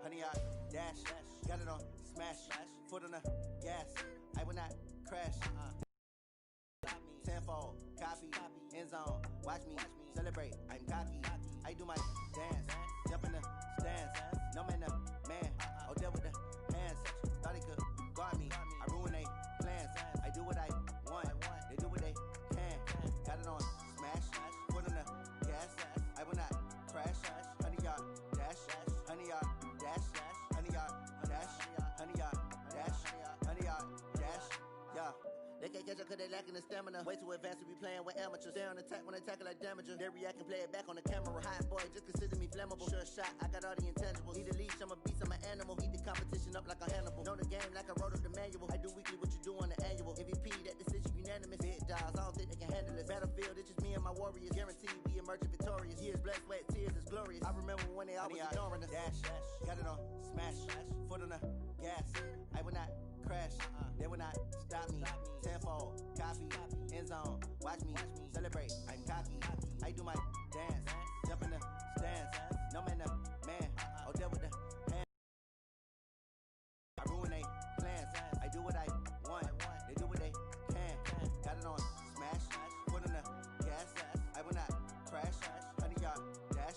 Honey, I dash, got it on smash, foot on the gas, I will not crash. Tenfold, copy, end zone, watch me celebrate, I'm cocky, I do my dance, jump in the stands, no man, man, oh there with the hands, thought he could guard me, I ruin they plans, I do what I want, they do what they can, got it on smash, foot on the gas, I will not crash, honey, y'all dash, honey, y'all dash, honey, y'all dash, honey, y'all dash, honey, y'all dash, yeah. They can't catch up cause they lacking the stamina. Way too advanced to be playing with amateurs. They on attack when they tackle like damager. They react and play it back on the camera. Hot boy, just consider me flammable. Sure shot, I got all the intangibles. Need a leash, I'm a beast, I'm an animal. Eat the competition up like a Hannibal. Know the game like I wrote up the manual. I do weekly what you do on the annual. MVP, that decision unanimous. Big dogs, I don't think they can handle it. Battlefield, it's just me and my warriors. Guaranteed we emerging victorious. Years, blood, sweat, tears, is glorious. I remember when they always ignoring us. Dash, got it on smash, foot on the gas. I will not crash, they will not stop me. Tenfold, copy, end zone, watch me celebrate, I'm cocky, I do my dance, jump in the stands, no man, man, oh there with the hands, I ruin they plans, I do what I want, they do what they can, got it on smash, foot on the gas, I will not crash, honey y'all dash,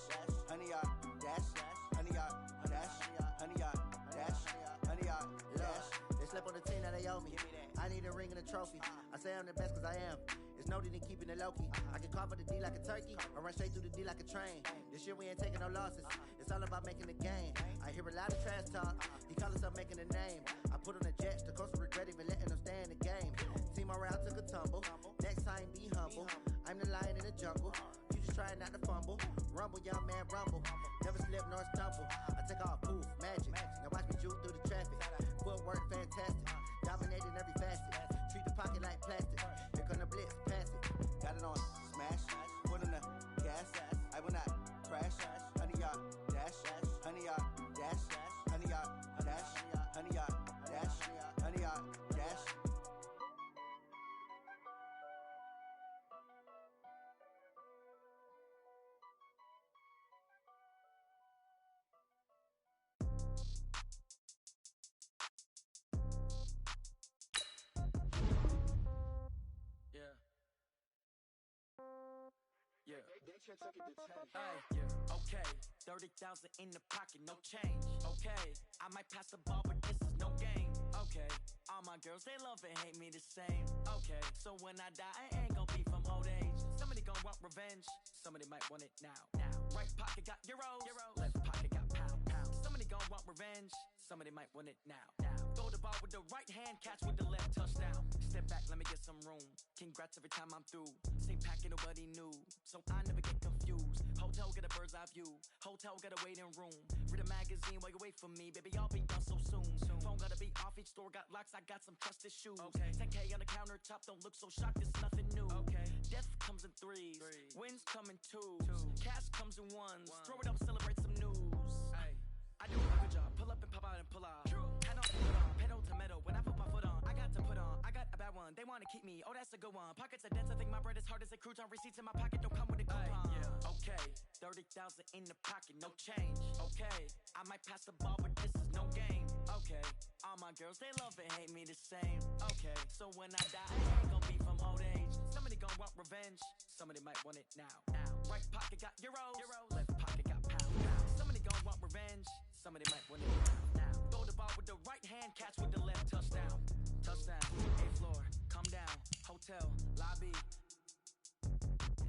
honey y'all dash, honey y'all dash, honey y'all dash, honey y'all dash. They slept on the team that they owe me. I need a ring and a trophy. I say I'm the best cause I am. It's noted in keeping it low-key. I can carve up the D like a turkey or run straight through the D like a train. This year we ain't taking no losses. It's all about making the game. I hear a lot of trash talk. He call himself making a name. I put on the Jets. The coach will regret even letting them stay in the game. Team morale took a tumble. Next time be humble. I'm the lion in the jungle. You just trying not to fumble. Rumble, young man, rumble. Never slip nor stumble. I take off, poof, magic. Now watch me juke through the traffic. Footwork fantastic. Dominating every facet. Treat the pocket like plastic. Here come the blitz, pass it. Got it on smash. Foot on the gas. I will not crash. Honey y'all dash. Honey y'all dash. Honey y'all dash. Honey y'all dash. Honey y'all dash. Okay, 30,000 in the pocket, no change. Okay, I might pass the ball, but this is no game. Okay, all my girls, they love and hate me the same. Okay, so when I die, I ain't gon' be from old age. Somebody gon' want revenge, somebody might want it now. Right pocket got euros, left pocket got pound. Somebody gon' want revenge, somebody might want it now. Throw the ball with the right hand, catch with the left, touchdown. Step back, let me get some room. Congrats every time I'm through. Same packet, nobody knew, so I never get confused. Hotel get a bird's eye view. Hotel got a waiting room. Read a magazine while you wait for me, baby. I'll be done so soon. Phone gotta be off. Each store got locks. I got some trusted shoes. 10K on the countertop. Don't look so shocked. It's nothing new. Death comes in threes. Wins come in twos. Cash comes in ones. Throw it up, celebrate some news. I do a good job. Pull up and pop out and pull out. Head on, put on. Pedal to metal. When I put my foot on, I got to put on. I got a bad one. They wanna keep me. Oh, that's a good one. Pockets are dense. I think my bread is hard as a crouton. Receipts in my pocket don't come with a coupon. Okay, 30,000 in the pocket, no change. Okay, I might pass the ball, but this is no game. Okay, all my girls, they love and hate me the same. Okay, so when I die, I ain't gon' be from old age. Somebody gon' want revenge, somebody might want it now. Right pocket got euros, left pocket got pound. Somebody gon' want revenge, somebody might want it now. Throw the ball with the right hand, catch with the left, touchdown. Touchdown, 8th floor, come down, hotel, lobby.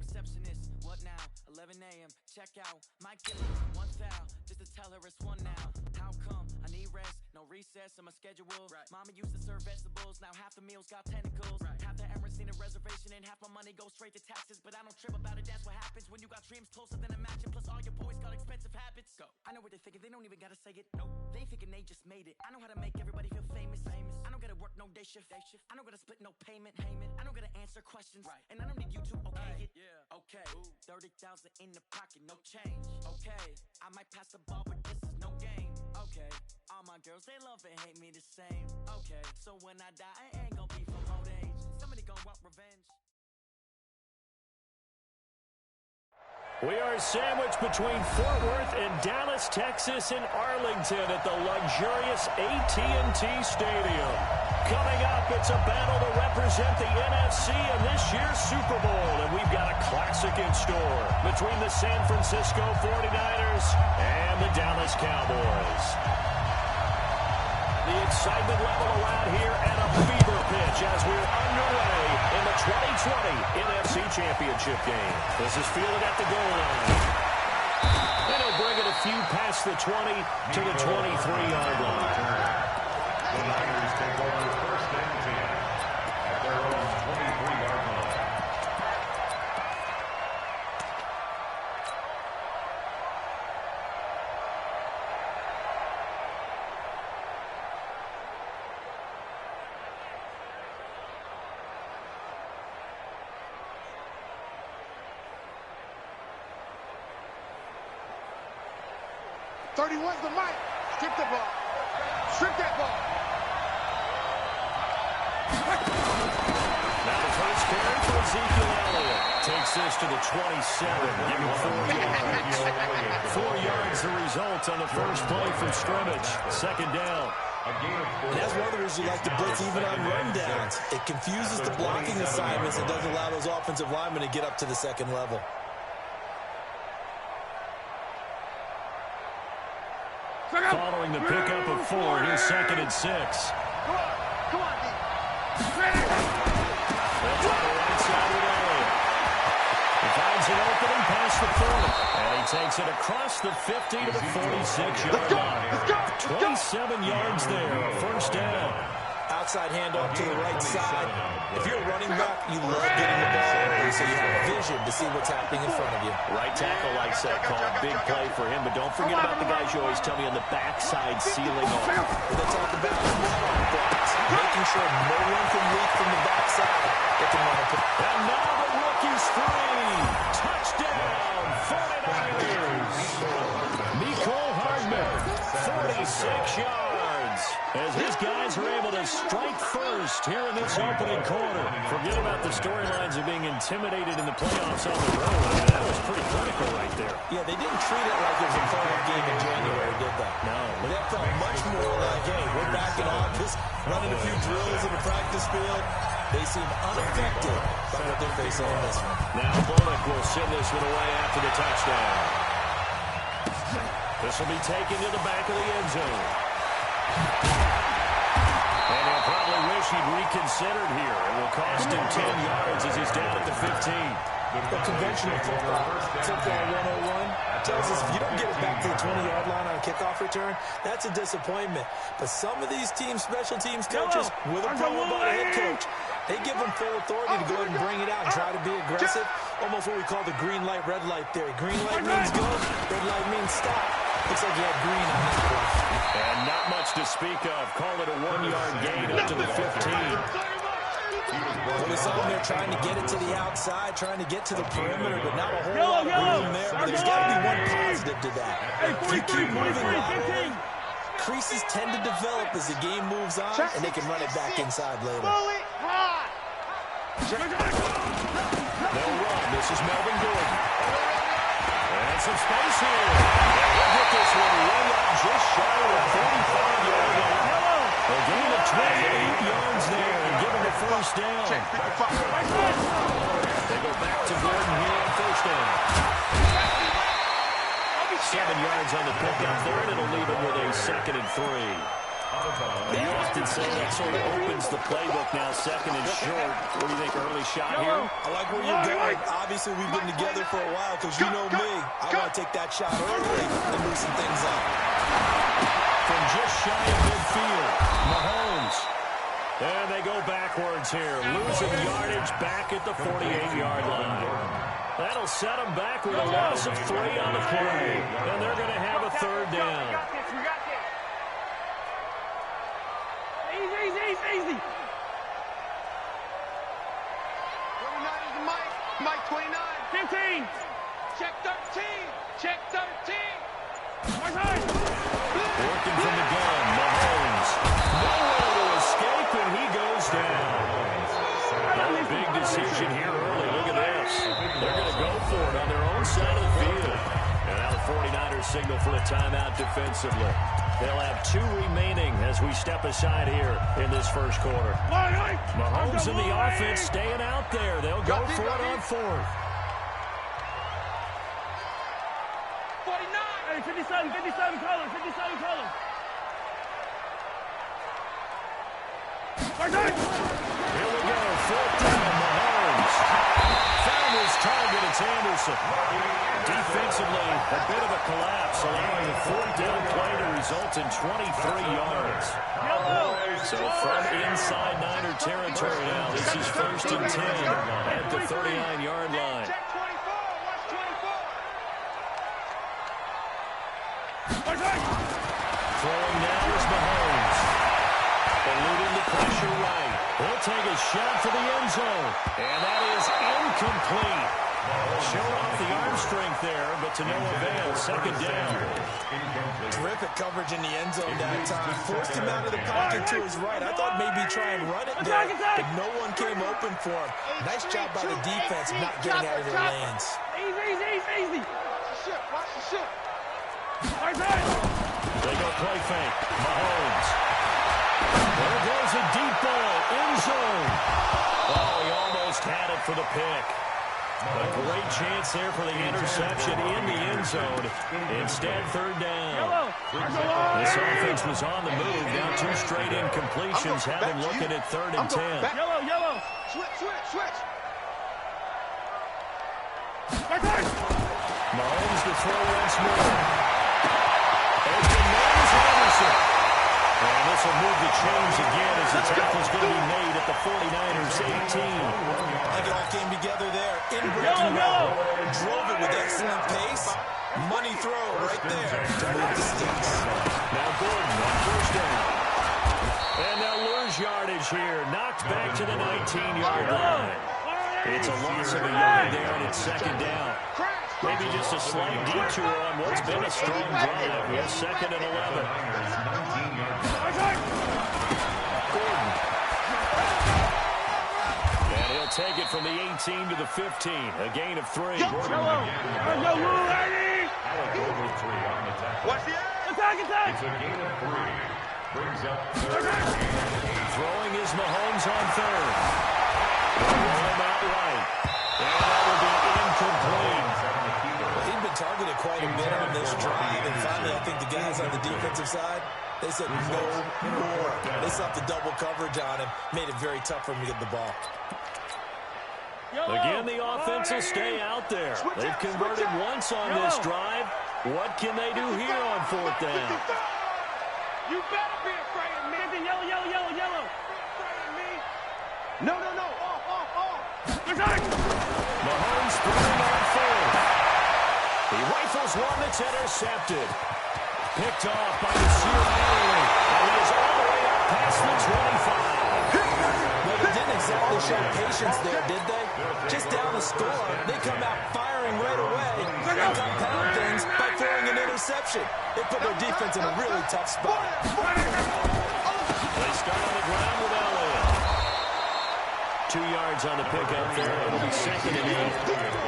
Receptionist, what now? 11 a.m. Check out. My killer, one foul, just to tell her it's one now. How come? I need rest, no recess in my schedule. Mama used to serve vegetables, now half the meals got tentacles. Half the Emirates need a reservation and half my money goes straight to taxes. But I don't trip about it, that's what happens when you got dreams closer than a match. And plus all your boys got expensive habits. Go. I know what they're thinking, they don't even gotta say it. Nope. They thinking they just made it. I know how to make everybody feel famous. I don't gotta work no day shift. I don't gotta split no payment. I don't gotta answer questions. And I don't need you to okay it. Okay, 30,000 in the pocket, no change. Okay, I might pass the ball, but this is no game. Okay. Okay, all my girls, they love and hate me the same. Okay, so when I die, I ain't gonna be from old age. Somebody gonna want revenge. We are sandwiched between Fort Worth and Dallas, Texas, and Arlington at the luxurious AT&T Stadium. Coming up, it's a battle to represent the NFC in this year's Super Bowl, and we've got a classic in store between the San Francisco 49ers and the Dallas Cowboys. The excitement level around here at a fever pitch as we're underway in the 2020 NFC Championship game. This is fielded at the goal line. And he'll bring it a few past the 20 to the 23-yard line. The Niners take over first and 10 at their own 23-yard line. Where's the mic? Strip the ball. Strip that ball. Now the first carry for Ezekiel Elliott. Takes this to the 27. Give him 4 yards. 4 yards the result on the first play from scrimmage. Second down. And that's one of the reasons you like to blitz even on rundowns. It confuses the blocking assignments and doesn't allow those offensive linemen to get up to the second level. Following the pickup of 4, here's 2nd and 6. Come on, D. That's on the right side with Elliott. He finds an opening past the 40. And he takes it across the 50 to the 46-yard line. 27 yards there, first down. Outside handoff to the right side. If you're a running back, you love getting the ball early so you have vision to see what's happening in front of you. Right tackle likes that call. Big play for him, but don't forget about the guys you always tell me on the backside sealing off. They talk about run-on blocks, making sure no one can leak from the backside. They can run a pick. And now the rookie's free. Touchdown, 49ers. Nicole Hardman, 46 yards. As his guys are able to strike first here in this opening quarter. Forget about the storylines of being intimidated in the playoffs on the road. I mean, that was pretty critical right there. Yeah, they didn't treat it like it was a playoff game in January, did they? No. But that felt much more like, hey, we're back in office, running a few drills in the practice field. They seem unaffected by what they're facing in this one. Now Bullock will send this one away after the touchdown. This will be taken to the back of the end zone. And he'll probably wish he'd reconsidered here. It will cost him 10 yards as he's down at the 15. The conventional football 101 tells us if you don't get it back to the 20-yard line on a kickoff return, that's a disappointment. But some of these teams, special teams coaches, with a pro about a head coach, they give them full authority to go ahead and bring it out and try to be aggressive. Almost what we call the green light, red light theory. Green light means go, red light means stop. Looks like you had green on that one. And not much to speak of. Call it a 1-yard gain up to the 15. Well, we saw them there trying to get it to the outside, trying to get to the perimeter, but not a whole lot of room there. But there's got to be one positive to that. If you keep moving laterally, creases tend to develop as the game moves on, and they can run it back inside later. They'll run. This is Melvin Gordon. And some space here. They'll get this one way up just shy of the 45-yard line. A gain of 28 yards there and give him the first down. They go back to Gordon here on first down. 7 yards on the pickup there, and it'll leave him with a 2nd and 3. You often say that sort of opens the playbook now, 2nd and short. What do you think, early shot here? I like where you're going. Obviously, we've been together for a while because you know me. I want to take that shot early and loosen things up. From just shy of midfield, Mahomes. And they go backwards here, losing yardage back at the 48-yard line. That'll set them back with a loss of 3 on the play. And they're going to have a 3rd down. Easy. 29 is the mic. Mic 29. 15. Check 13. Check 13. Working from the gun, Mahomes. Nowhere to escape, and he goes down. A big decision here early. Look at this. They're going to go for it on their own side of the field. And now the 49ers signal for a timeout defensively. They'll have 2 remaining as we step aside here in this first quarter. Mahomes and the offense staying out there. They'll go for it on 4th. 57, color. Here we go, 4th down, Mahomes. Found his target, it's Anderson. Defensively, a bit of a collapse, allowing the 4th down play to result in 23 yards. So from inside Niner territory now, this is 1st and 10 at the 39-yard line. Throwing now is Mahomes. Eluding the pressure right. He'll take a shot for the end zone. And that is incomplete. Showing off the arm strength there, but to no avail. 2nd down. Terrific coverage in the end zone that time. Forced him out of the pocket to his right. I thought maybe try and run it there, but no one came open for him. Nice job by the defense not getting out of their lanes. Easy. Watch the shit. They go play fake. Mahomes. There goes a deep ball. End zone. Oh, he almost had it for the pick. A great chance there for the interception in the end zone. Instead, 3rd down. This offense was on the move. Now 2 straight incompletions have him looking at 3rd and 10. Yellow. Switch. Mahomes to throw once more. Open man is Anderson. And this will move the chains again as the tackle's going to be made at the 49ers 18. I think it all came together there. In-breaking route. Drove it with excellent pace. Money throw right there to move the sticks. Now Gordon on 1st down. And they'll lose yardage here. Knocked back to the 19-yard line. It's a loss of a yard there, and it's 2nd down. Maybe just a slight detour on what's been a strong drive. We're 2nd and 11. Gordon. And he'll take it from the 18 to the 15. A gain of 3. Watch the attack. It's a gain of 3. Brings up 3rd. Throwing is Mahomes on 3rd. Roll him out right. And that will be incomplete. He'd been targeted quite a bit on this drive, and finally I think the guys on the defensive side, they said no more. They sought the double coverage on him, made it very tough for him to get the ball. Again, the offense will stay out there. They've converted once on this drive. What can they do here on 4th down? You better be afraid of me. Yellow. No. Mahomes throwing on 4th. He rifles one that's intercepted. Picked off by the Adderley. And he is all the way up past the 25. Well, they didn't exactly show patience there, did they? Just down the score, they come out firing right away and compound things by throwing an interception. They put their defense in a really tough spot. They start on the ground with Elliott. 2 yards on the pickup there. It'll be 2nd and 8.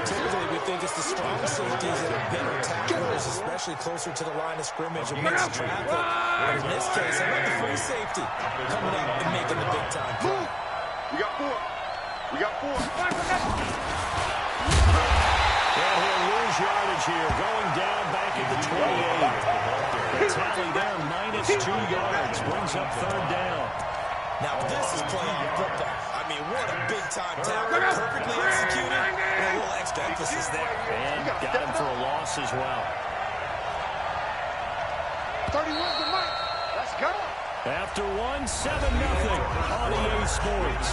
Typically, we think it's the strong safeties that are better tacklers, especially closer to the line of scrimmage amidst traffic. But in this case, I like the free safety coming up and making the big-time play. We got four. And he'll lose yardage here, going down back at the 28. The tally there, -2 yards, brings up 3rd down. Now, this is playoff football. I mean, what a big-time tackle. Perfectly executed. And a little extra emphasis there. And got him for a loss as well. 31's the mic. Let's go. After 1, 7-0 on EA Sports.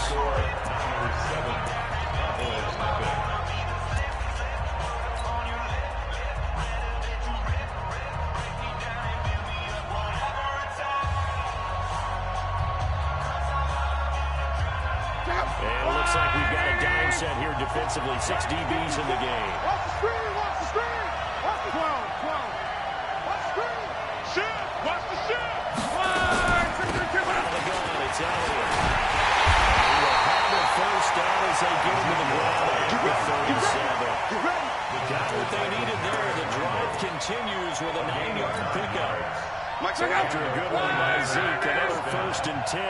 And it looks like we've got a dime set here defensively. 6 DBs in the game. Watch the screen. Watch the screen. Watch the 12. 1st and 10.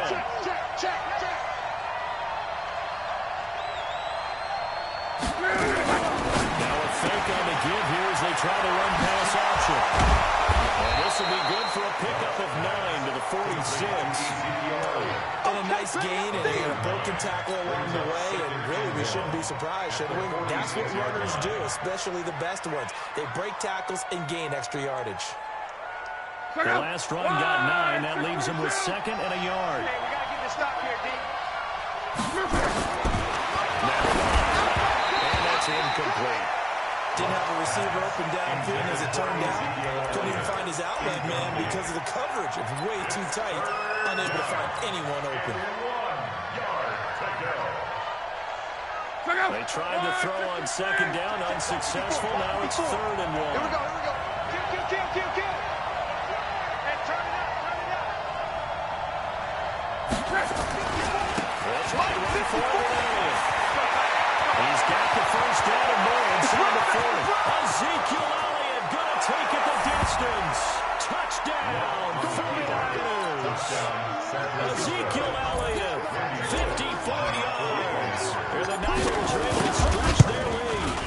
Check. Now a fake on the give here as they try to run pass option. And this will be good for a pickup of 9 to the 46. And a nice gain and a broken tackle along the way. And really, we shouldn't be surprised, should we? That's what runners do, especially the best ones. They break tackles and gain extra yardage. The last run got 9. That leaves him with 2nd and a yard. Hey, we got to get this stop here, D. And that's incomplete. Didn't have a receiver open downfield, as it turned out. Couldn't even find his outlet man because of the coverage. It's way too tight. Unable to find anyone open. They tried to throw on 2nd down, unsuccessful. Now it's 3rd and 1. Here we go. Kill. And turn it up. That's right for it. He's got the 1st down and more inside the 40. Ezekiel Elliott going to take it the distance. Touchdown, 49ers. Ezekiel Elliott, 54 yards. And the Niners are able to stretch their lead.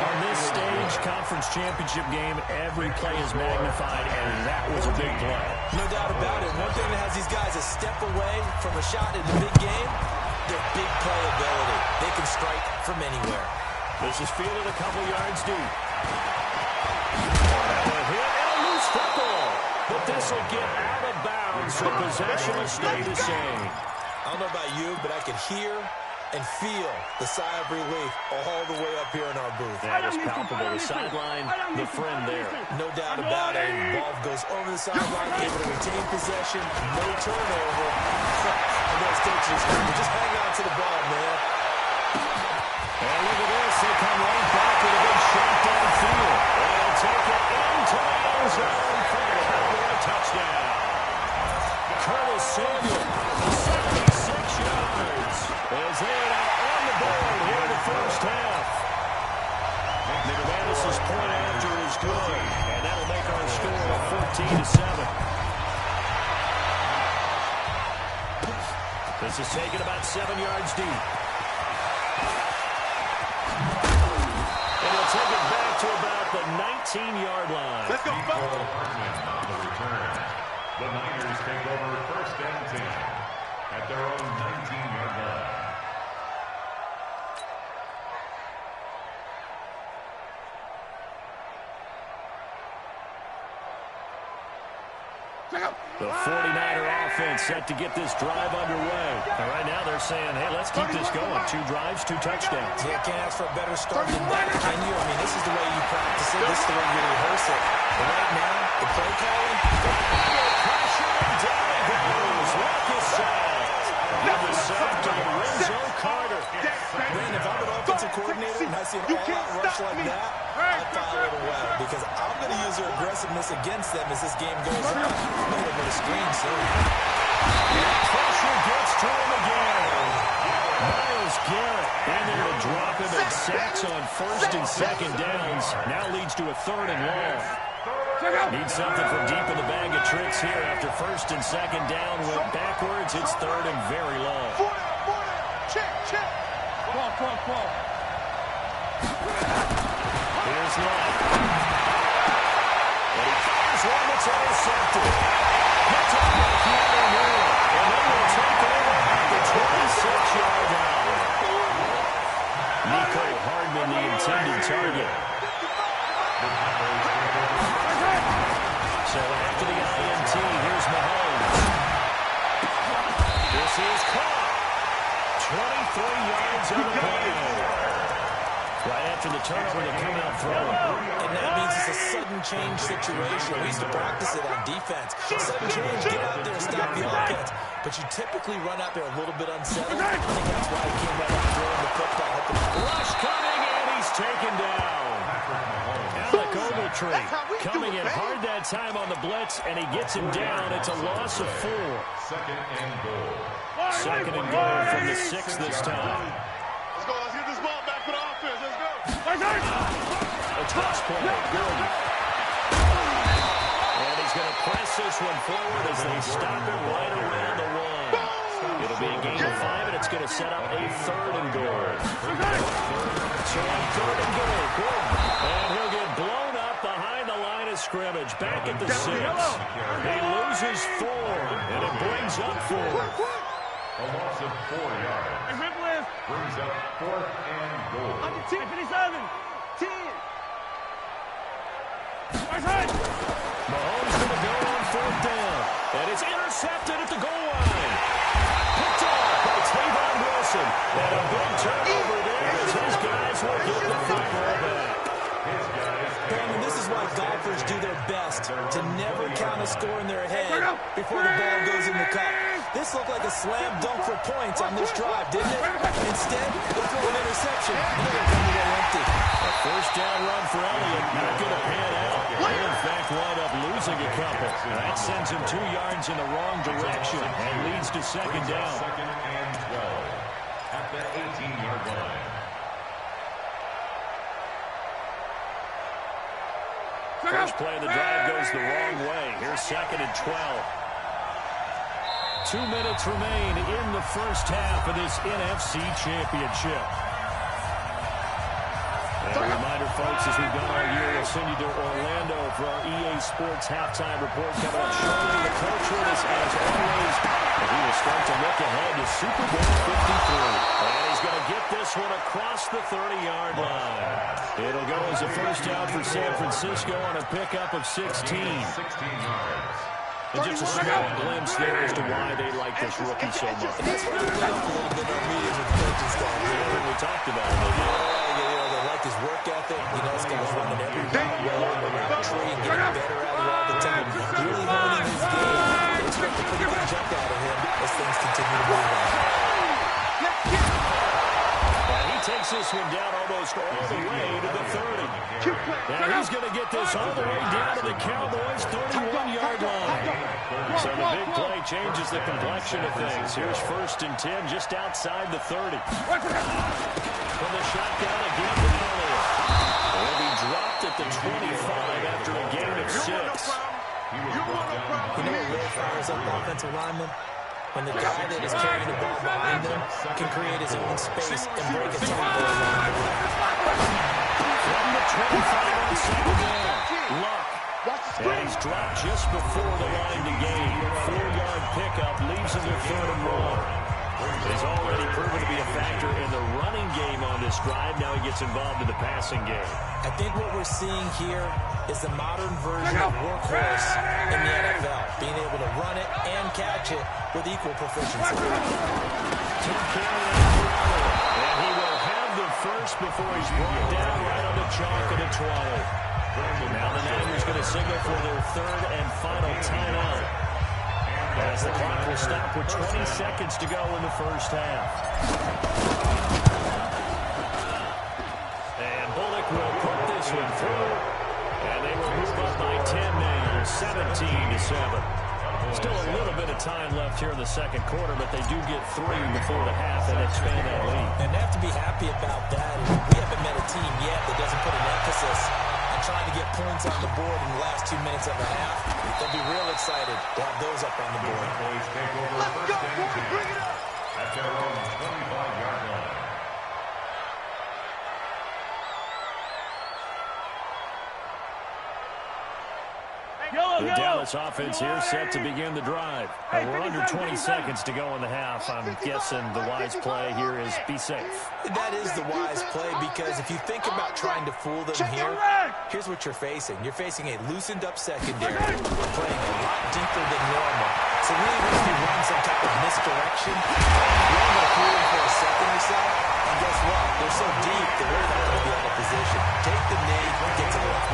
On this stage, conference championship game, every play is magnified, and that was a big play. No doubt about it. One thing that has these guys a step away from a shot in the big game, their big play ability. They can strike from anywhere. This is fielded a couple yards deep. A hit and a loose football. But this will get out of bounds, so possession will stay the same. I don't know about you, but I can hear and feel the sigh of relief all the way up here in our booth. That is palpable. The sideline, the friend there. No doubt about it. Ball goes over the sideline, able to retain possession, no turnover. And those coaches just hang on to the ball, man. And look at this. They come right back with a big shot downfield. And they'll take it into the end zone for a touchdown. Curtis Samuel, 76 yards. As they are now on the board here in the 1st half. McManus's point after is good. And that'll make our score 14-7. This is taken about 7 yards deep. And he'll take it back to about the 19-yard line. Let's go, folks. On the return, the Niners take over 1st and 10 at their own 19-yard line. The 49er offense set to get this drive underway. And right now they're saying, hey, let's keep this going. 2 drives, 2 touchdowns. Yeah, can't ask for a better start than that, can you? I mean, this is the way you practice it. This is the way you rehearse it. But right now, the play calling. Pressure and down it goes. Marcus sacked. And the sack to Lorenzo Carter. Man, if I'm an offensive coordinator and I see an all-out rush like that, I file it away because I'm going to use their aggressiveness against them as this game goes on. I'm going to put a screen soon. Pressure gets to him again. Myles Garrett in there to drop him, and sacks on 1st and 2nd downs. Now leads to a 3rd and long. Need something from deep in the bag of tricks here after 1st and 2nd down. Went backwards. It's 3rd and very long. Check. Ball. Here's Love. And he fires one that's intercepted. Picked up by Keanu Neal. And they will take over at the 26-yard line. Nico Hardman, the intended target. So after the INT, here's Mahomes. This is caught. 23 yards on the play. Right after the turnover, they come out throwing. And that means it's a sudden change situation. We used to practice it on defense. Sudden change, get out there and stop the offense. But you typically run out there a little bit unsettled. I think that's why he came right out throwing the football. Rush coming, and he's taken down. Alec Ogletree coming in hard that time on the blitz, and he gets him down. It's a loss of 4. 2nd and goal. 2nd and goal from the 6 this time. Let's go. Let's get this ball back for the offense. Let's go. A toss play, Gordon. And he is going to press this one forward as they stop it right around the one. It'll be a gain of 5, and it's going to set up a 3rd and goal. So on 3rd and goal, Gordon. And he'll get blown up behind the line of scrimmage. Back at the 6. He loses 4, and it brings up 4. A loss of 4 yards. Brings up 4th and goal. 57. 10. Mahomes going to go on 4th down. And it's intercepted at the goal line. Picked off by Tavon Wilson. And a big turnover there as his guys will get the football back. Brandon, this is why golfers do their best to never count a score in their head before the ball goes in the cup. This looked like a slam dunk for points on this drive, didn't it? Instead, they throw an interception, and they're going to come away empty. A 1st down run for Elliott, not going to pan out. They, in fact, wind up losing a couple. That sends him 2 yards in the wrong direction and leads to 2nd down. 2nd and 12 at the 18-yard line. First play of the drive goes the wrong way. Here's 2nd and 12. 2 minutes remain in the first half of this NFC Championship. And a reminder, folks, as we've done all year, we'll send you to Orlando for our EA Sports halftime report coming up shortly. The coach with us, as always, and he will start to look ahead to Super Bowl 53. And he's going to get this one across the 30-yard line. It'll go as a 1st down for San Francisco on a pickup of 16. 16 yards. And just a small glimpse there as to why they like this rookie so much. And that's why we played off a little bit of our meetings with the coaching staff. We talked about it. They like his work ethic. You know, this guy's running every route well on the route tree and getting better at it all the time. Really honing his game. They expect a pretty good jump out of him as things continue to move on. And he takes this one down almost all the way to the 30. Now he's going to get this all the way down to the Cowboys' 31-yard line. So the big play changes the complexion of things. Here's 1st and 10 just outside the 30. From the shotgun again to Elliott. He'll be dropped at the 25 after a gain of 6. You know what really fires up the offensive lineman? When the guy that is carrying the ball behind them can create his own space and break a tackle along the way. From the 25 on 2nd down, Luck. And he's dropped just before the line to gain. 4-yard pickup leaves him with 3rd and 1. He's already proven to be a factor in the running game on this drive. Now he gets involved in the passing game. I think what we're seeing here is the modern version of workhorse in the NFL, being able to run it and catch it with equal proficiency. And he will have the first before he's brought down right on the chalk of the 20. Now the Niners going to signal for their 3rd and final timeout, as the clock will stop with 20 seconds to go in the first half. And Bullock will put this one through, and they will move up by 10 now, 17-7. Still a little bit of time left here in the 2nd quarter, but they do get 3 before the half and expand that lead. And they have to be happy about that. We haven't met a team yet that doesn't put an emphasis on trying to get points on the board in the last 2 minutes of a half. They'll be real excited to have those up on the board. Let's go, boys, bring it up! At their own 25-yard line. The Dallas offense here set to begin the drive. And we're under 20 seconds to go in the half. I'm guessing the wise play here is be safe. That is the wise play, because if you think about trying to fool them here, here's what you're facing. You're facing a loosened up secondary. We're playing a lot deeper than normal. So really, if you run some type of misdirection, you're going to fool them for a second or so. And guess what? They're so deep that we're not going to be out of position. Take the knee and get to the left.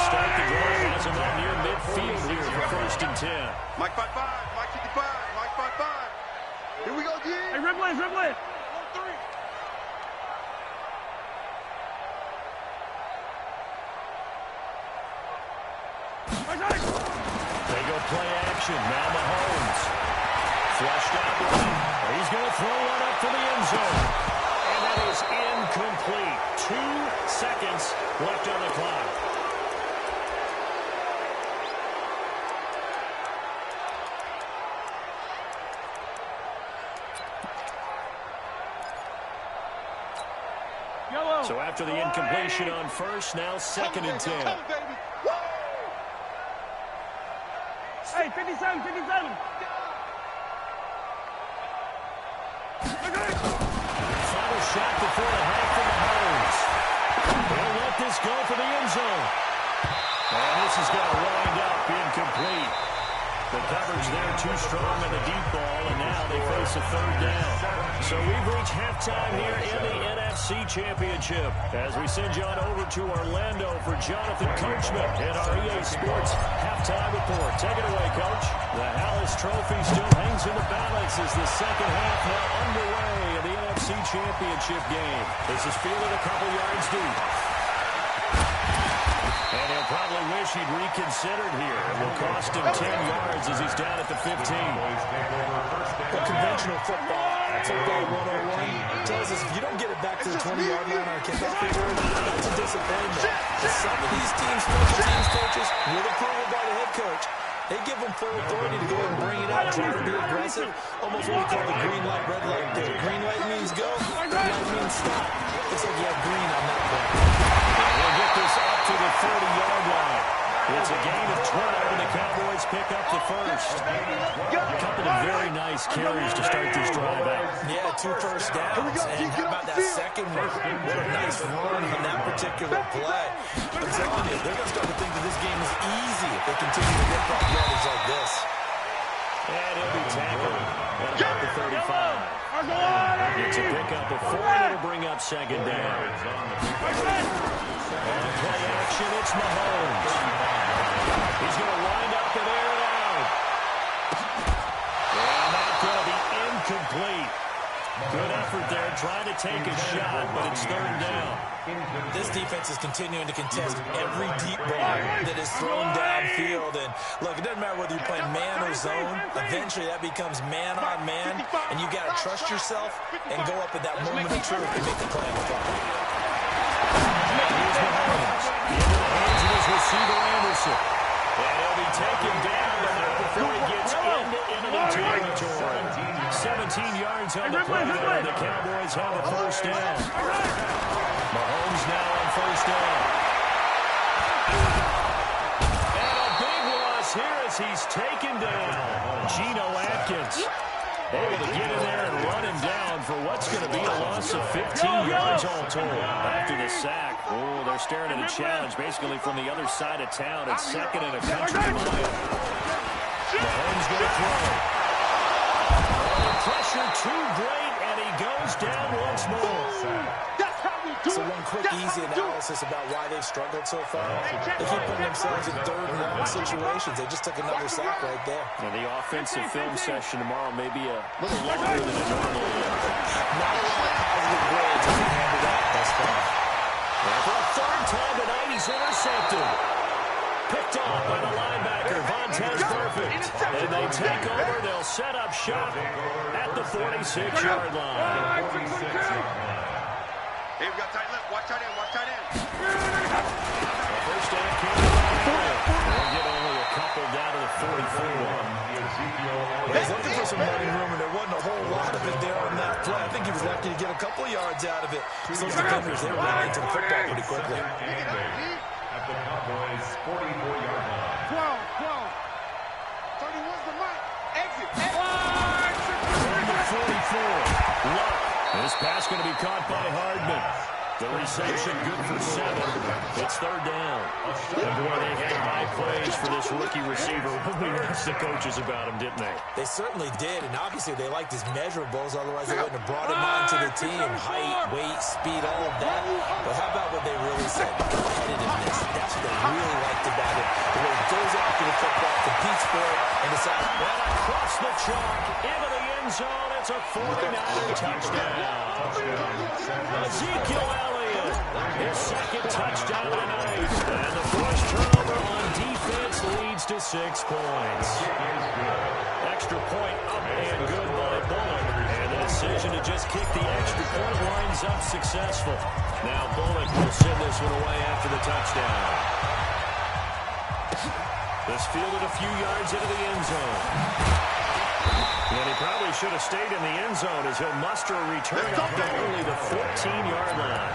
Start the drive as him out near midfield here for 1st and 10. Mike 5-5, Mike 55, Mike 5-5. Here we go, G. Hey, Ripley. 1-3. They go play action. Now Mahomes. Flushed out. He's going to throw one up for the end zone. And that is incomplete. 2 seconds left on the clock. So after the incompletion on first, now 2nd and 10. Hey, 57, 57. Final shot before the half for Mahomes. They'll let this go for the end zone. And this is going to wind up incomplete. The coverage there too strong on the deep ball, and now they face a 3rd down. So we've reached halftime here in the NFC Championship as we send you on over to Orlando for Jonathan Coachman in our EA Sports Halftime Report. Take it away, Coach. The Hallis Trophy still hangs in the balance as the second half now underway in the NFC Championship game. This is fielded a couple yards deep. And he'll probably wish he'd reconsidered here. It will cost him 10 yards as he's down at the 15. Well, conventional football 101 tells us if you don't get it back to the 20-yard line on a kickoff return, that's a disappointment. Some of these teams, special teams coaches, with approval by the head coach, they give them full authority to go ahead and bring it out, try to be aggressive, almost what we call the green light, red light there. Green light means go, red light means stop. Looks like you have green on that one. We'll get this up to the 30-yard line. It's a gain of 12, and the Cowboys pick up the first. A couple of very nice carries to start this drive out. Yeah, 2 first downs. And how about that second one? What a nice run on that particular play. I'm telling you, they're going to start to think that this game is easy if they continue to rip off yardage like this. And he'll be tackled at about the 35. It's a pickup of 4, and it'll bring up 2nd down. And play action, it's Mahomes. He's going to wind up and air it out. And that's going to be incomplete. Good effort there, trying to take a shot, but it's 3rd down. This defense is continuing to contest every deep ball that is thrown downfield. And look, it doesn't matter whether you're playing man or zone. Eventually, that becomes man on man, and you got to trust yourself and go up at that moment of truth and make the play on the clock. Here's Mahomes. Into the hands of his receiver, Anderson. And he'll be taken down, but not before he gets into enemy territory. 17 yards on the play there, and the Cowboys have a first down. Mahomes now on first down. And a big loss here as he's taken down. Geno Atkins able to get in there and run him down for what's going to be a loss of 15 yards all told. After the sack, oh, they're staring at a challenge basically from the other side of town. It's 2nd and a country mile. Mahomes going to throw. Pressure too great, and he goes down once more. So one quick, easy analysis about why they've struggled so far. They keep putting themselves in 3rd and long situations. They just took another sack right there. And the offensive film session tomorrow may be a little longer than it normally is. Not a lot of positive grades have been handed out thus far. And for a 3rd time tonight, he's intercepted. Picked off by the linebacker, Vontaze Burfict. And they take over. They'll set up shop at the 46-yard line. Hey, we got tight left. Watch tight end. Watch tight end. First down came they'll get only a couple down to the 44. He's looking for some running room, and there wasn't a whole lot of it there on that play. I think he was lucky to get a couple of yards out of it. So those defenders, they were running into the football pretty quickly. At the Cowboys' 44-yard line. 12. 31's the mark. Exit. Number 44. Luck. This pass going to be caught by Hardman. The reception good for 7. It's 3rd down. And boy, they had high praise for this rookie receiver when we asked the coaches about him, didn't they? They certainly did, and obviously they liked his measurables. Otherwise, they wouldn't have brought him onto the team. Height, weight, speed, all of that. But how about what they really said? Competitiveness. That's what they really liked about it. The way he goes after the football, competes for it, and decides. And across the chalk, into the end zone, it's a 49er touchdown. Ezekiel Elliott, his 2nd touchdown tonight. And the first turnover on defense leads to 6 points. Extra point up and good by Bullock. And then it's decision to just kick the extra point winds up successful. Now Bullock will send this one away after the touchdown. This fielded a few yards into the end zone. And he probably should have stayed in the end zone as he'll muster a return up to only the 14-yard line.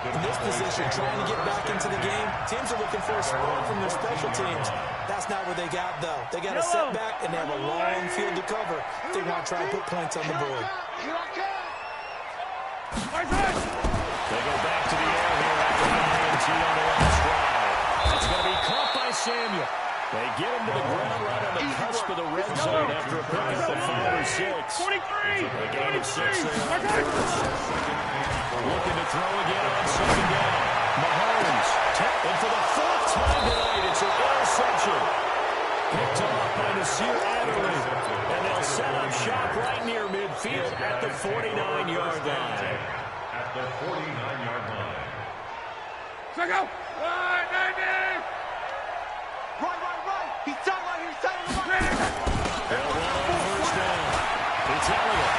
In this position, trying to get back into the game, teams are looking for a spark from their special teams. That's not what they got, though. They got a setback, and they have a long field to cover if they want to try and put points on the board. They go back to the air here after the INT on the last drive. It's going to be caught by Samuel. They get him to the ground right on the cusp of the red zone after a pickup of 5 or 6. 43. A gain of 6 there. Looking to throw again on second down. Mahomes. And for the 4th time tonight, it's an interception. Picked off by Nasir Adderley. And they'll set up shop right near midfield at the 49-yard line. At the 49-yard line. Let's go. He's done right here. He's done right. They'll run on first down. It's Elliott.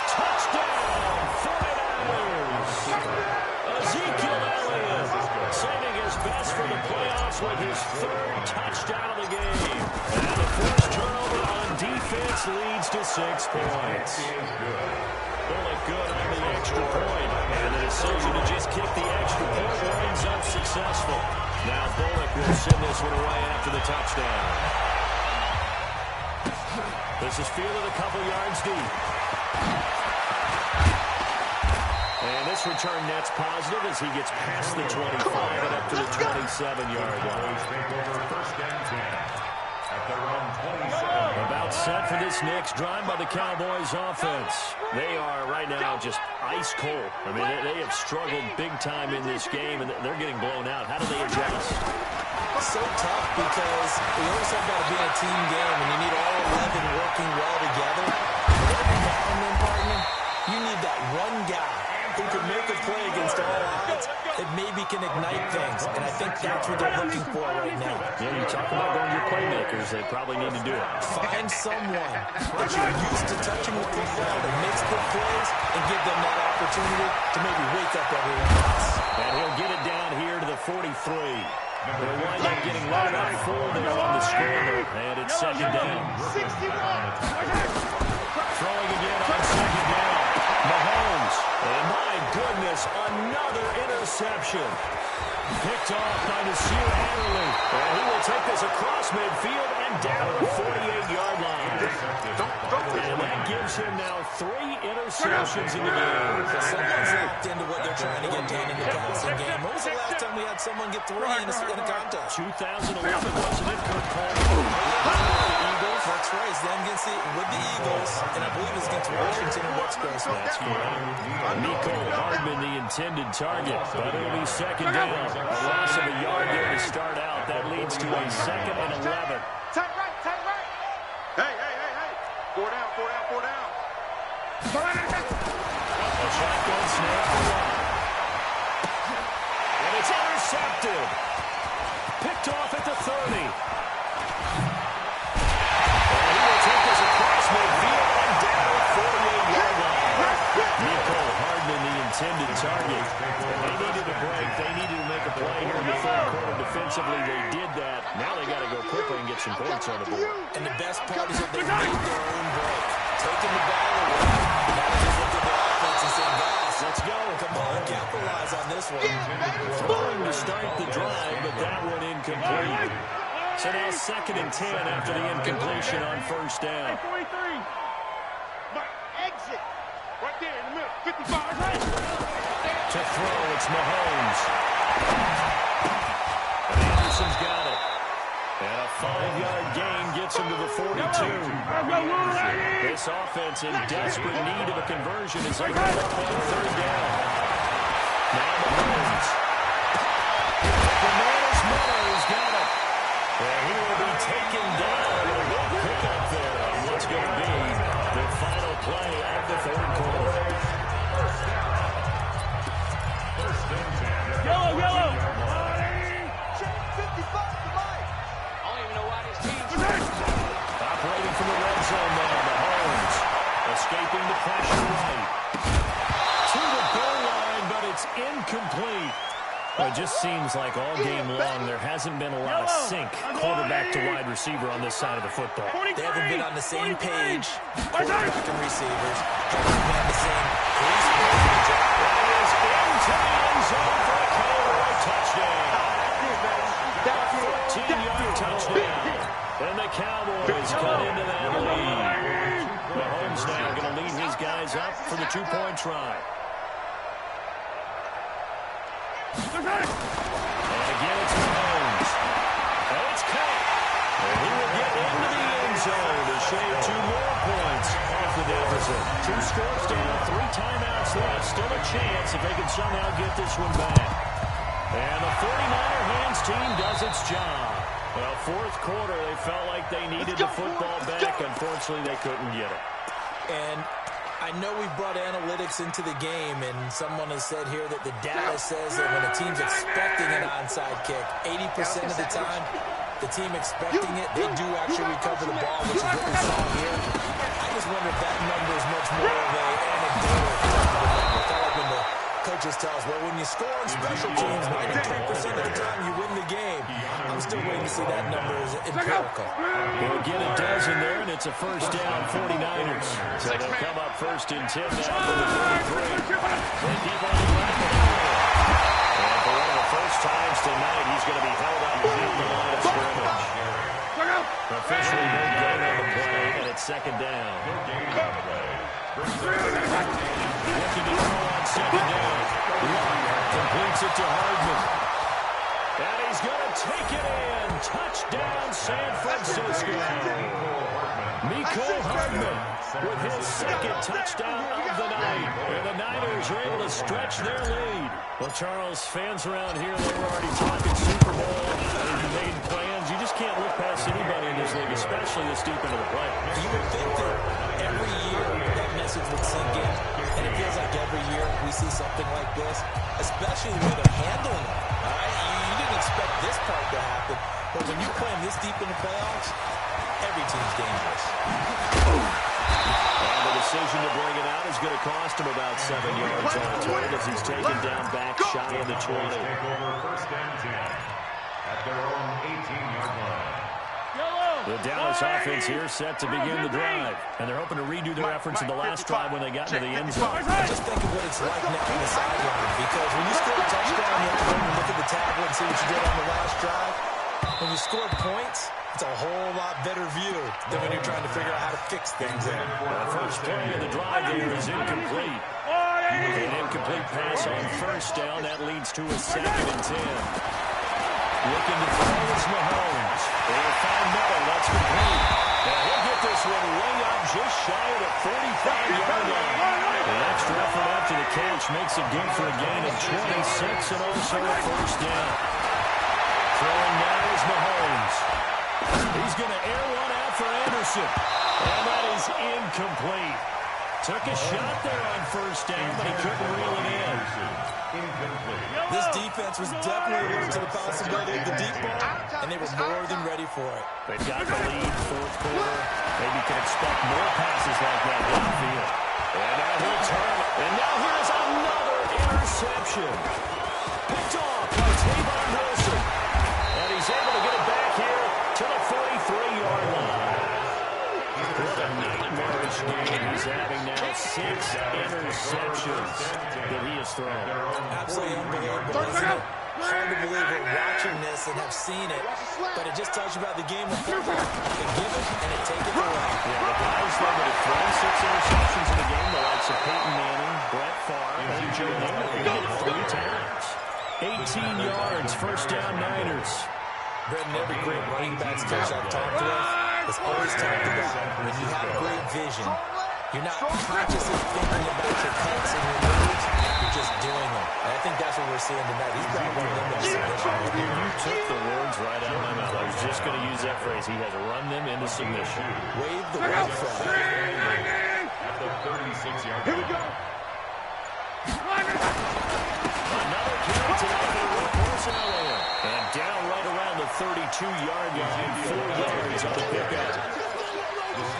Touchdown, 49ers. Ezekiel Elliott saving his best for the playoffs with his 3rd touchdown of the game. And the first turnover on defense leads to 6 points. Bullock good on the extra point. And the decision to just kick the extra point winds up successful. Now Bullock will send this one away after the touchdown. This is fielded a couple yards deep. And this return net's positive as he gets past the 25 and up to the 27-yard line. First and 10. At their own 27. About set for this next drive by the Cowboys offense. They are right now just ice cold. I mean, they have struggled big time in this game, and they're getting blown out. How do they adjust? So tough because we always have got to be in a team game, and you need all 11 working well together. Every now and then, partner, you need that one guy who can make a play against all odds that maybe can ignite things, and I think that's what they're looking for right now. Yeah, you talk about going to your playmakers. They probably need to do it. Find someone that you're used to touching with the ball that makes good plays and give them that opportunity to maybe wake up everyone else. And he'll get it down here to the 43. They'll wind up getting loaded up 4 there on the scramble, and it's second down. 61. Throwing again on second down. Mahomes, and my goodness, another interception. Picked off by Nasir Adderley. And he will take this across midfield and down to the 48-yard line. And that gives him now 3 interceptions in the game. Someone's looked into what they're trying to get done in the passing game. When was the last time we had someone get 3 in a contest? 2011, wasn't it? Kirk Coleman. Eagles. That's right. It's them against with the Eagles, and I believe it's against Washington and West Coast. That's correct. Nico Hardman, the intended target, but it'll be second down. A loss of a yard there to start out. That leads to a 2nd and 11. Tight right, tight right. Hey. 4 down. A shotgun snap for one. And it's intercepted. Picked off at the 30. And he will take this across midfield and down the 48-yard line. Nico Hardman, the intended target. They needed a break. They needed to make a play here in the 3rd quarter defensively. They did that. Now they got to go quickly and get some points on the board. And the best part is that they made their own break. Taking the ball away. Now just look at the offense and saying, guys, let's go. Come on, capitalize on this one. Throwing to start the drive, but that one incomplete. So now 2nd and 10 after the incompletion on first down. 43. My exit. Right there in the middle. 55. Right. To throw, it's Mahomes. And Anderson's got it. And a 5-yard gain gets him to the 42. This offense in desperate need of a conversion as they go up on 3rd down. Now Mahomes. Bananas got it. And he will be taken down. A good pickup there on what's going to be the final play of the 3rd quarter. Yellow. Check 55 to Mike. I don't even know why this team's It's incomplete. Well, it just seems like all game long there hasn't been a lot of sync quarterback to wide receiver on this side of the football. They haven't been on the same page, quarterback and receivers. Haven't been on the same pace. That is into the end zone for a Cowboy touchdown. 14-yard touchdown. And the Cowboys cut into that lead. Mahomes now going to lead his guys up for the two-point try. And again, it's Mahomes. And it's caught. And he will get into the end zone to shave 2 more points off the deficit. 2 scores down, 3 timeouts left. Still a chance if they can somehow get this one back. And the 49er hands team does its job. Well, fourth quarter, they felt like they needed the football back. Unfortunately, they couldn't get it. And I know we brought analytics into the game, and someone has said here that the data says that when a team's expecting an onside kick, 80% of the time, the team expecting it, they do actually recover the ball, which is what we saw here. I just wonder if that number is much more of an anecdotal number. Kind of like when the coaches tell us, well, when you score on special teams, 93% of the time you win the game. I'm still waiting to see that number is empirical. Well, again, it does in there, and it's a first down 49ers. So they'll come up first and 10 now for the 33. They keep on running. And for one of the first times tonight, he's going to be held up at the line of scrimmage. Officially no gain on the play, and it's second down. Looking to throw on second down. Completes it to Hardman. And he's going to take it in. Touchdown, San Francisco. Mecole Hardman with his second touchdown of the night. And the Niners are able to stretch their lead. Well, Charles, fans around here, they were already talking Super Bowl. They made plans. You just can't look past anybody in this league, especially this deep into the play. You would think that every year that message would sink in. And it feels like every year we see something like this, especially the way they're handling it. All right? You didn't expect this part to happen, but when you play them this deep in the playoffs, every team's dangerous. And the decision to bring it out is going to cost him about 7 yards on the target as he's taken down back shy of the 20. Take over first and 10 at their own 18-yard line. The Dallas offense here set to begin the drive. And they're hoping to redo their efforts in the last drive when they got into the end zone. Just think of what it's like now on the sideline, because when you score a touchdown, you have to go and look at the tablet and see what you did on the last drive. When you score points, it's a whole lot better view than when you're trying to figure out how to fix things in. The first play of the drive here is incomplete. An incomplete pass on first down. That leads to a 2nd and 10. Looking to throw is Mahomes. They'll find Miller. That's complete. And he'll get this one way up just shy of the 45-yard line. The extra effort after the catch makes it good for a gain of 26 and also a first down. Throwing now is Mahomes. He's going to air one out for Anderson. And that is incomplete. Took a shot there on first down, but he couldn't reel it in. This defense was definitely looking to the possibility of the deep ball, and they were more than ready for it. They've got the lead, fourth quarter. Maybe you can expect more passes like that downfield. And now he'll turn. And now here's another interception. Picked off by Tavon Wilson. And he's able to get it back here to the 43-yard line. What a nightmarish game. He's having now 6 interceptions that he has thrown. Absolutely unbelievable, isn't it? Hard to believe we're watching this and have seen it, but it just tells you about the game of football. They give it and they take it away. Yeah, the guys that have thrown 6 interceptions in the game, the likes of Peyton Manning, Brett Favre, and Joe Namath, they did it 3 times. 18 yards, first down Niners. Brendan, every great running backs coach I've talked with has always talked about when you have great vision, you're not consciously thinking about your cuts and your moves, you're just doing them. And I think that's what we're seeing tonight. He's brought one of them into submission. You took the words right out of my mouth. I was just going to use that phrase. He has run them into submission. Wave the white flag. At the 36-yard line. Here we go. Another carry tonight for the workhorse in LA. And down right around the 32-yard line, 4 yards on the pickup.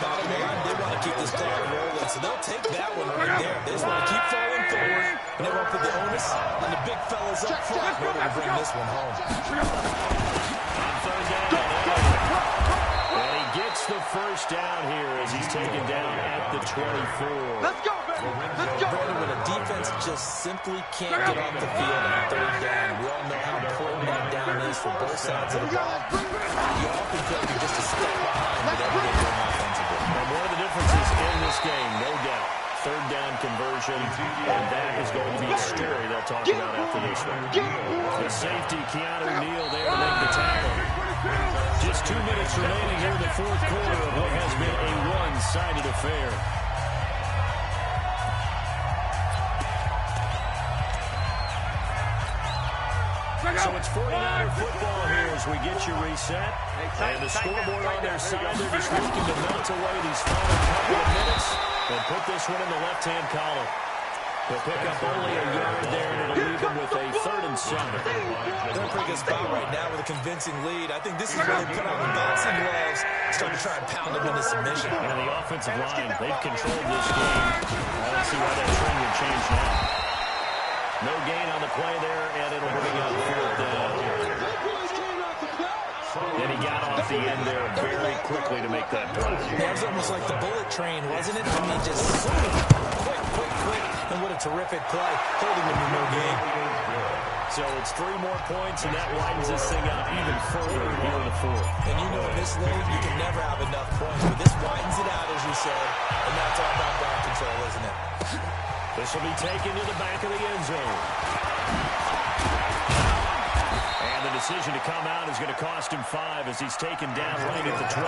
Bottom line, they want to keep this clock rolling, so they'll take that one right there. They just want to keep falling forward, and they want to put the onus on the big fellas up front in order to bring this one home. On third down, and he gets the first down here as he's taken down at the 24. Let's go, baby. Let's go. Brandon, when a defense just simply can't get off the field on third down, we all know how important that down is for both sides of the ball. You often feel like you're just a step behind whatever they're doing offensively. And one of the differences in this game, no doubt, third down conversion, and that is going to be a story they'll talk about after this one. The safety, Keanu Neal there to make the tackle. Just 2 minutes remaining here in the fourth quarter of what has been a one-sided affair. So it's 49er football here as we get you reset. And the scoreboard on their side, they're just looking to melt away these final couple of minutes and put this one in the left-hand column. They'll pick up only a yard there, and it'll leave them with a 3rd and 7. They're in a pretty good spot right now with a convincing lead. I think this is where they put on the boxing gloves, start to try and pound them into submission. And the offensive line, they've controlled this game. I don't see why that trend would change now. No gain on the play there, and it'll bring up 4th down. And he got off the end there very quickly to make that play. That was almost like the bullet train, wasn't it? I mean, just quick, and what a terrific play, holding him to no gain. So it's 3 more points, and that widens this thing out even further here in the 4th. And you know in this league, you can never have enough points, but this widens it out, as you said, and that's all about ball control, isn't it? This will be taken to the back of the end zone. And the decision to come out is going to cost him 5 as he's taken down right at the 12.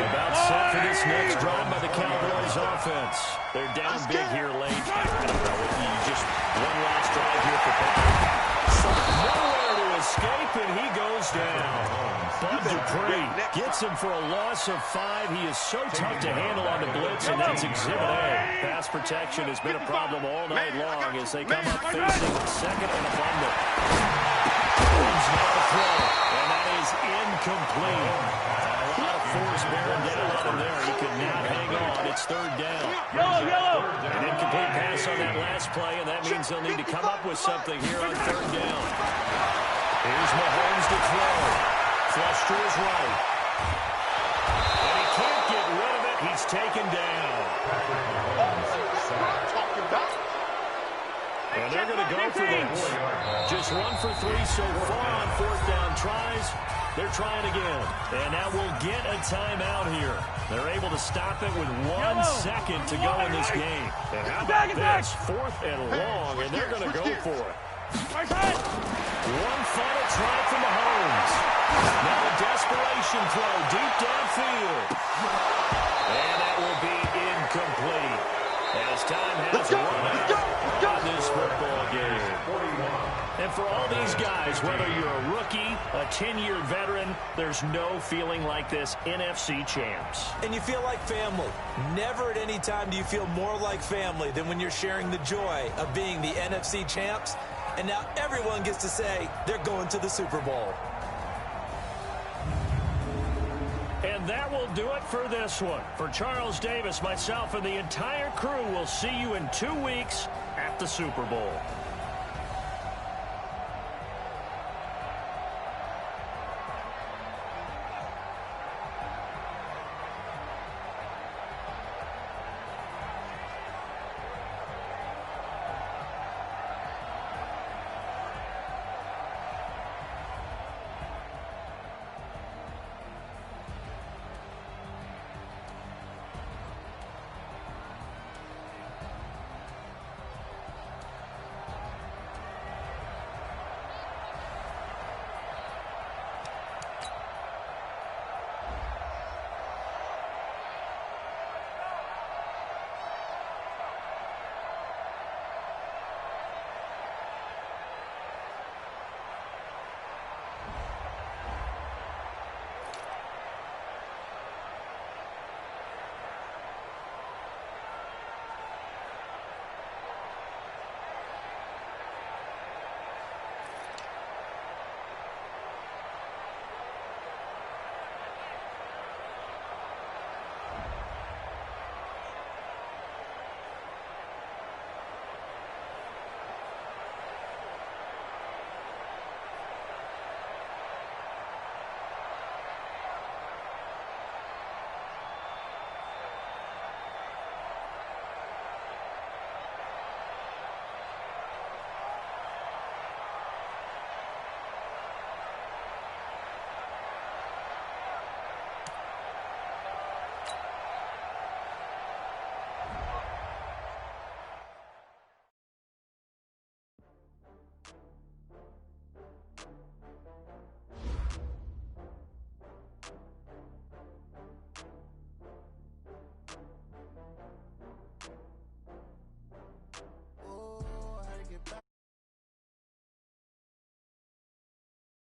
About set for this next drive by the Cowboys offense. They're down big here late. Just one last drive here for Patrick. Nowhere to escape, and he goes down. Bud Dupree gets him for a loss of 5. He is so tough to handle on the blitz, and that's Exhibit A. Pass protection has been a problem all night long as they come up facing 2nd and abundant. Now to throw, and that is incomplete. A lot of force bearing down on him there. He could not hang on. It's 3rd down. Yellow. An incomplete pass on that last play, and that means they'll need to come up with something here on 3rd down. Here's Mahomes to throw. Flush to his right. And he can't get rid of it. He's taken down. And they're going to go for this. Just 1 for 3 so far on 4th down tries. They're trying again. And that will get a timeout here. They're able to stop it with 1 second to go in this game. And how about this? 4th and long, and they're going to go for it. One final try from Mahomes. Now a desperation throw deep downfield. And that will be incomplete. As time has run out on this football game. And for all these guys, whether you're a rookie, a 10-year veteran, there's no feeling like this NFC champs. And you feel like family. Never at any time do you feel more like family than when you're sharing the joy of being the NFC champs. And now everyone gets to say they're going to the Super Bowl. And that will do it for this one. For Charles Davis, myself, and the entire crew, we'll see you in 2 weeks at the Super Bowl.